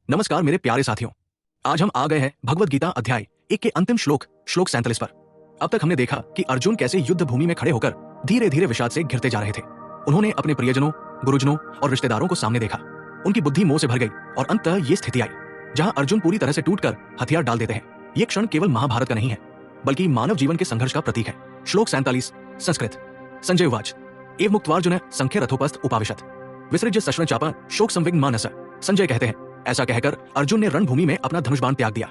नमस्कार मेरे प्यारे साथियों। आज हम आ गए हैं भगवत गीता अध्याय 1 के अंतिम श्लोक 47 पर। अब तक हमने देखा कि अर्जुन कैसे युद्ध भूमि में खड़े होकर धीरे धीरे विषाद से घिरते जा रहे थे। उन्होंने अपने प्रियजनों, गुरुजनों और रिश्तेदारों को सामने देखा। उनकी बुद्धि मोह से भर गई और अंततः ये स्थिति आई जहां अर्जुन पूरी तरह से टूटकर हथियार डाल देते हैं। ये क्षण केवल महाभारत का नहीं है, बल्कि मानव जीवन के संघर्ष का प्रतीक है। श्लोक 47 संस्कृत। संजय उवाच एव मुक्त्वार्जुन संख्य रथोपस्थ उपाविशत विसृज्य सश्न चापा शोक संविग्न मानस। संजय कहते हैं, ऐसा कहकर अर्जुन ने रणभूमि में अपना धनुष बाण त्याग दिया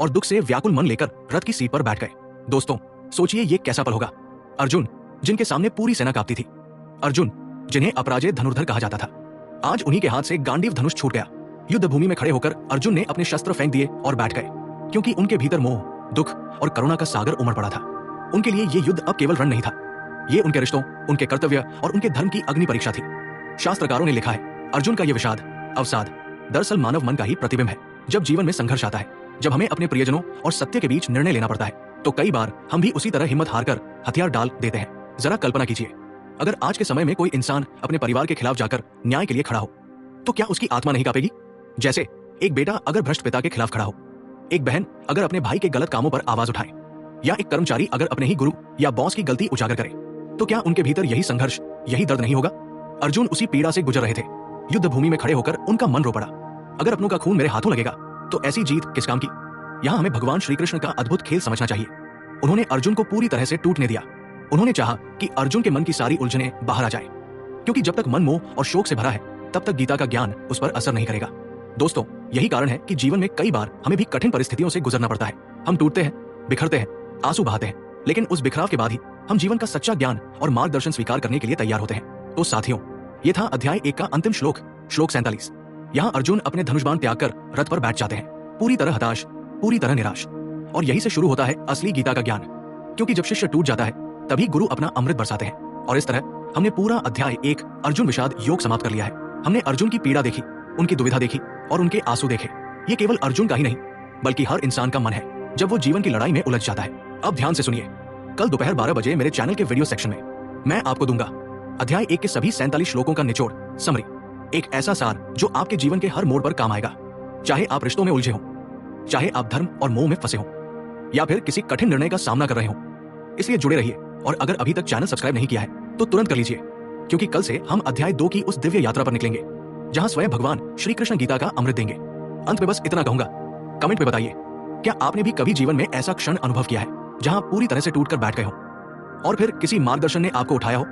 और दुख से व्याकुल मन लेकर रथ की सीट पर बैठ गए। दोस्तों, सोचिए ये कैसा पल होगा। अर्जुन जिनके सामने पूरी सेना कांपती थी, अर्जुन जिन्हें अपराजय धनुर्धर कहा जाता था, आज उन्हीं के हाथ से गांडीव धनुष छूट गया। युद्ध भूमि में खड़े होकर अर्जुन ने अपने शस्त्र फेंक दिए और बैठ गए, क्योंकि उनके भीतर मोह, दुख और करुणा का सागर उमड़ पड़ा था। उनके लिए ये युद्ध अब केवल रण नहीं था, ये उनके रिश्तों, उनके कर्तव्य और उनके धर्म की अग्नि परीक्षा थी। शास्त्रकारों ने लिखा है, अर्जुन का ये विषाद, अवसाद दरअसल मानव मन का ही प्रतिबिंब है। जब जीवन में संघर्ष आता है, जब हमें अपने प्रियजनों और सत्य के बीच निर्णय लेना पड़ता है, तो कई बार हम भी उसी तरह हिम्मत हारकर हथियार डाल देते हैं। जरा कल्पना कीजिए, अगर आज के समय में कोई इंसान अपने परिवार के खिलाफ जाकर न्याय के लिए खड़ा हो, तो क्या उसकी आत्मा नहीं कांपेगी? जैसे एक बेटा अगर भ्रष्ट पिता के खिलाफ खड़ा हो, एक बहन अगर अपने भाई के गलत कामों पर आवाज उठाए, या एक कर्मचारी अगर अपने ही गुरु या बॉस की गलती उजागर करे, तो क्या उनके भीतर यही संघर्ष, यही दर्द नहीं होगा? अर्जुन उसी पीड़ा से गुजर रहे थे। युद्ध भूमि में खड़े होकर उनका मन रो पड़ा, अगर अपनों का खून मेरे हाथों लगेगा तो ऐसी जीत किस काम की? यहाँ हमें भगवान श्री कृष्ण का अद्भुत खेल समझना चाहिए। उन्होंने अर्जुन को पूरी तरह से टूटने दिया। उन्होंने चाहा कि अर्जुन के मन की सारी उलझनें बाहर आ जाए, क्योंकि जब तक मन मोह और शोक से भरा है, तब तक गीता का ज्ञान उस पर असर नहीं करेगा। दोस्तों, यही कारण है कि जीवन में कई बार हमें भी कठिन परिस्थितियों से गुजरना पड़ता है। हम टूटते हैं, बिखरते हैं, आंसू बहाते हैं, लेकिन उस बिखराव के बाद ही हम जीवन का सच्चा ज्ञान और मार्गदर्शन स्वीकार करने के लिए तैयार होते हैं। तो साथियों, ये था अध्याय 1 का अंतिम श्लोक 47। यहाँ अर्जुन अपने धनुष बाण त्याग कर रथ पर बैठ जाते हैं, पूरी तरह हताश, पूरी तरह निराश। और यही से शुरू होता है असली गीता का ज्ञान, क्योंकि जब शिष्य टूट जाता है, तभी गुरु अपना अमृत बरसाते हैं। और इस तरह हमने पूरा अध्याय 1 अर्जुन विषाद योग समाप्त कर लिया है। हमने अर्जुन की पीड़ा देखी, उनकी दुविधा देखी और उनके आंसू देखे। ये केवल अर्जुन का ही नहीं, बल्कि हर इंसान का मन है जब वो जीवन की लड़ाई में उलझ जाता है। अब ध्यान से सुनिए, कल दोपहर 12 बजे मेरे चैनल के वीडियो सेक्शन में मैं आपको दूंगा अध्याय 1 के सभी 47 श्लोकों का निचोड़, समरी, एक ऐसा सार जो आपके जीवन के हर मोड़ पर काम आएगा। चाहे आप रिश्तों में उलझे हो, चाहे आप धर्म और मोह में फंसे हो, या फिर किसी कठिन निर्णय का सामना कर रहे हो। इसलिए जुड़े रहिए, और अगर अभी तक चैनल सब्सक्राइब नहीं किया है तो तुरंत कर लीजिए, क्योंकि कल से हम अध्याय 2 की उस दिव्य यात्रा पर निकलेंगे जहां स्वयं भगवान श्री कृष्ण गीता का अमृत देंगे। अंत में बस इतना कहूंगा, कमेंट में बताइए, क्या आपने भी कभी जीवन में ऐसा क्षण अनुभव किया है जहां पूरी तरह से टूटकर बैठ गए हो और फिर किसी मार्गदर्शन ने आपको उठाया हो?